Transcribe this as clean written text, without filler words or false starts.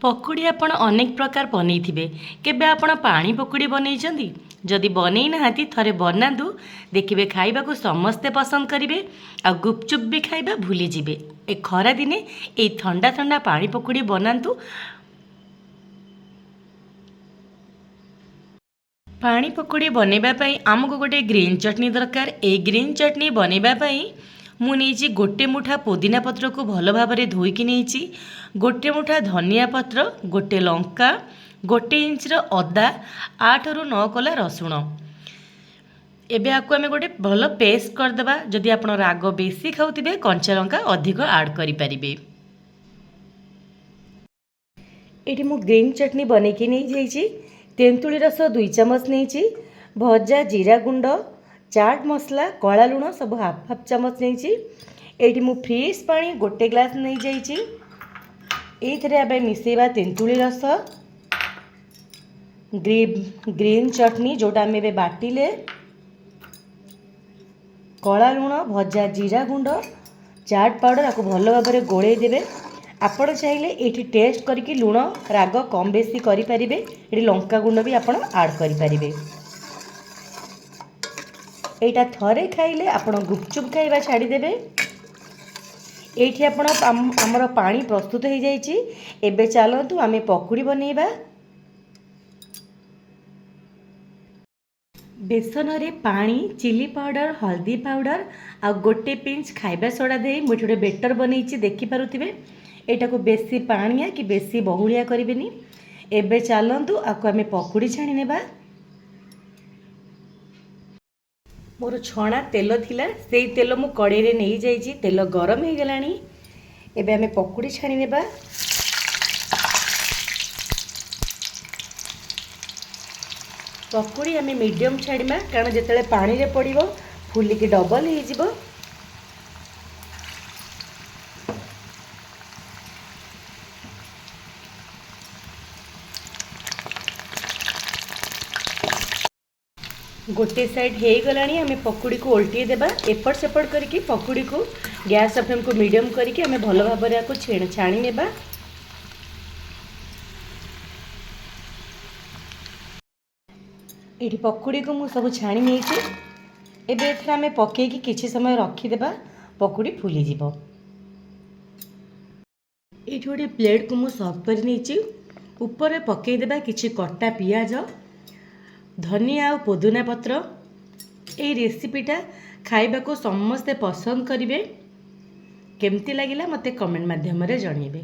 पकुड़ी आपण अनेक प्रकार बनई केबे आपण पानी पकुड़ी बनई जदि बनई नहांती थरे बनातु देखिए खाइबा को समस्ते पसंद करेंगे आ गुपचुप भी खाइबा भूली जिबे। ए खरा दिने ए ठंडा ठंडा पानी पकुड़ी बनातु। पानी पकुड़ी बनैबा पई आमको गोटे ग्रीन चटनी दरकार। ए ग्रीन चटनी बनैबा पई मु नहीं गोटे मुठा पुदीना पत्र को भल भाव धोईकी नहीं, गोटे मुठा धनिया पत्र, गोटे लंका, गोटे इंचर अदा, 8 ରୁ 9 कला रसुण। एबे आपको आम गोटे भल पेस्ट करदेबा। जदि आप राग बेसी खाऊे कंचा लंका अधिक आड करें। ये मु ग्रीन चटनी बनईकी नहीं तेंतुली रस 2 चमच नहीं, भजा जीरा गुंड, चाट मसला, कला लुण सब हाफ चमच नहीं। ये मु फ्रीज पानी गोटे ग्लास नहीं जाइए। ये मिसेबा तेंतुली रस, ग्रीन चटनी जोटा आम ए बाटिले, कला लुण, भजा जीरा गुंड, चाट पाउडर आपको भल भाव में गोले देवे। आपण चाहिए ये टेस्ट करके लुण राग कम बेसी करें। ये लंका गुंड भी आप आड करें। यहाँ थरे खाइले आपण गुपचुप खाइबा छाड़ीदेवे। ये आमर पानी प्रस्तुत हो जाइए। एबे चलतु आमे पकुड़ी बनैबा। बेसन रे पानी, चिली पाउडर, हल्दी पाउडर आ गोटे पिंच खाइबा सोडा दे मुझे गोटे बेटर बनई देखिपे। यहाँ को बेसी पानिया कि बेसी बहुलिया करें। एबे चलतु आपको आमे पकुड़ी छाणी नेबा। मोर छणा तेल थिला से तेल मु कड़े रे नहीं जाइए। तेल गरम हो गलानी। एबे आमे पकुड़ी छाणी नेबा। पकुड़ी आमे मीडियम छाड़ीमा कारण जिते पानी रे पड़िबो फुलिकी डबल हो जिवो। गोटे साइड हो गलानी। आमे पकुड़ी को उल्टी देबा। एपट सेपट करके पकुड़ी को गैस फ्लेम को मीडियम करके आमे भल भाव में आपको छाणी नेबा। ये पकुड़ी को मु सब छाणी नहीं। एबे एथरा आमे पकेकी किछि समय रखीदेबा। पकुड़ी फुली जिवो। ये गोटे प्लेट को मु सर्व कर नहीं। ऊपर पकईदेबा किछि कटा पियाज, धनिया और पुदीना पत्र। ये रेसिपीटा खाइबा को समस्ते पसंद करेंगे। केमती लगिला मते कमेंट माध्यम रे जणेबे।